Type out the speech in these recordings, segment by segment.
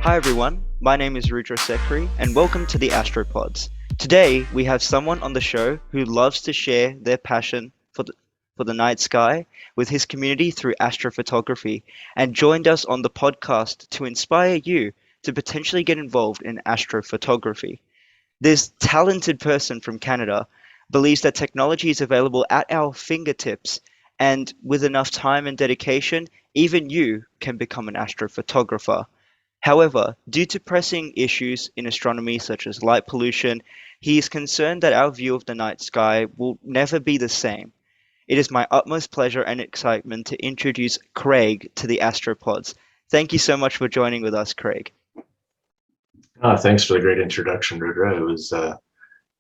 Hi everyone, my name is Rudra Sekri and welcome to the Astropods. Today we have someone on the show who loves to share their passion for the night sky with his community through astrophotography and joined us on the podcast to inspire you to potentially get involved in astrophotography. This talented person from Canada believes that technology is available at our fingertips, and with enough time and dedication, even you can become an astrophotographer. However, due to pressing issues in astronomy such as light pollution, he is concerned that our view of the night sky will never be the same. It is my utmost pleasure and excitement to introduce Craig to the Astropods. Thank you so much for joining with us, Craig. Thanks for the great introduction, Rudra. It was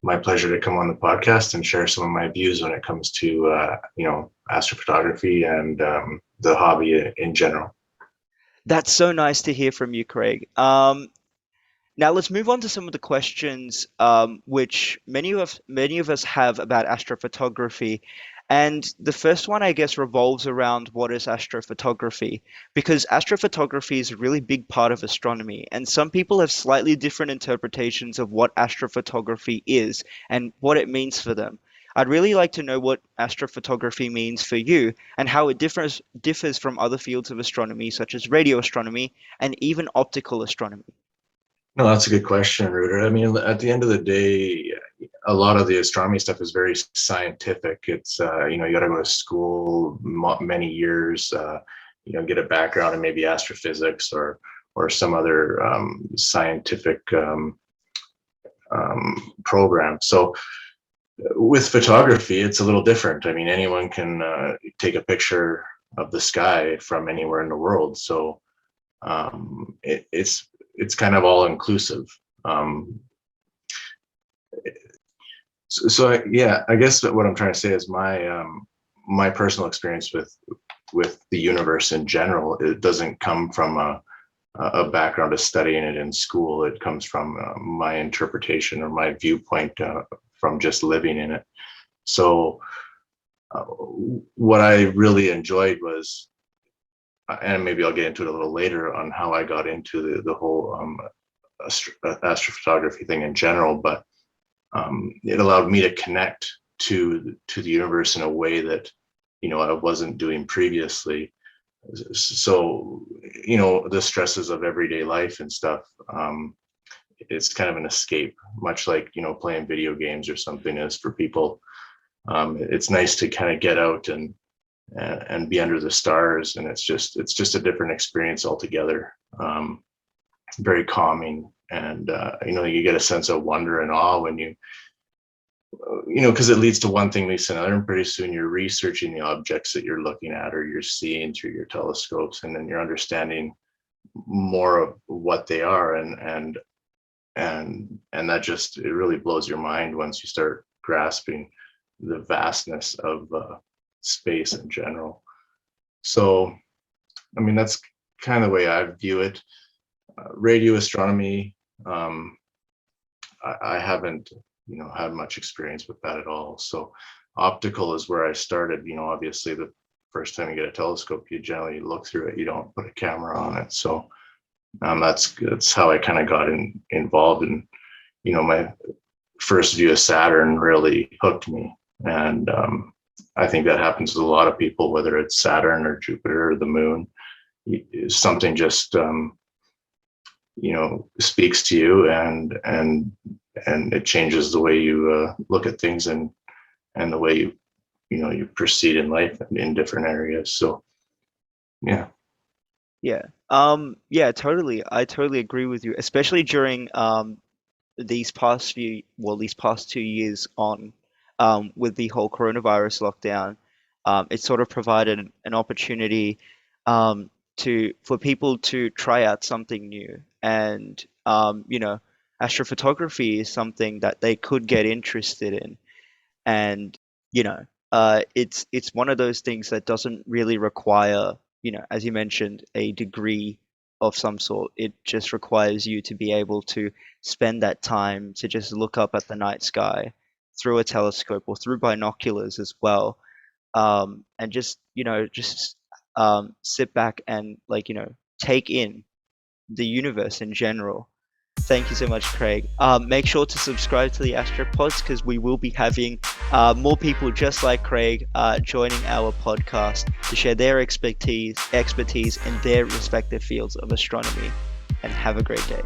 my pleasure to come on the podcast and share some of my views when it comes to, astrophotography and the hobby in general. That's so nice to hear from you, Craig. Now let's move on to some of the questions which many of us have about astrophotography. And the first one, I guess, revolves around what is astrophotography, because astrophotography is a really big part of astronomy, and some people have slightly different interpretations of what astrophotography is and what it means for them. I'd really like to know what astrophotography means for you and how it differs from other fields of astronomy, such as radio astronomy and even optical astronomy. No, that's a good question, Rudra. I mean, at the end of the day, a lot of the astronomy stuff is very scientific. It's you got to go to school many years, get a background in maybe astrophysics or some other scientific program. So with photography, it's a little different. I mean, anyone can take a picture of the sky from anywhere in the world. So it's kind of all inclusive. Um, yeah, I guess what I'm trying to say is my personal experience with the universe in general. It doesn't come from a background of studying it in school. It comes from my interpretation or my viewpoint from just living in it. So what I really enjoyed was, and maybe I'll get into it a little later on how I got into the whole astrophotography thing in general, but it allowed me to connect to the universe in a way that I wasn't doing previously. So the stresses of everyday life and stuff, it's kind of an escape, much like playing video games or something is for people. It's nice to kind of get out and be under the stars, and it's just a different experience altogether. Very calming, and you get a sense of wonder and awe when because it leads to one thing leads to another, and pretty soon you're researching the objects that you're looking at or you're seeing through your telescopes, and then you're understanding more of what they are, and that just, it really blows your mind once you start grasping the vastness of space in general. So I mean, that's kind of the way I view it. Radio astronomy, I haven't had much experience with that at all. So optical is where I started. Obviously the first time you get a telescope, you generally look through it, you don't put a camera on it. So that's how I kind of got involved. And my first view of Saturn really hooked me, and I think that happens with a lot of people, whether it's Saturn or Jupiter or the moon. Something just speaks to you, and it changes the way you look at things, and the way you proceed in life in different areas. So yeah. Yeah. Yeah, totally. I totally agree with you, especially during these past 2 years on with the whole coronavirus lockdown. It sort of provided an opportunity to for people to try out something new, and astrophotography is something that they could get interested in, and you know it's one of those things that doesn't really require, as you mentioned, a degree of some sort. It just requires you to be able to spend that time to just look up at the night sky through a telescope or through binoculars as well, and just sit back and take in the universe in general. Thank you so much, Craig. Make sure to subscribe to the Astropods because we will be having more people just like Craig joining our podcast to share their expertise in their respective fields of astronomy. And have a great day.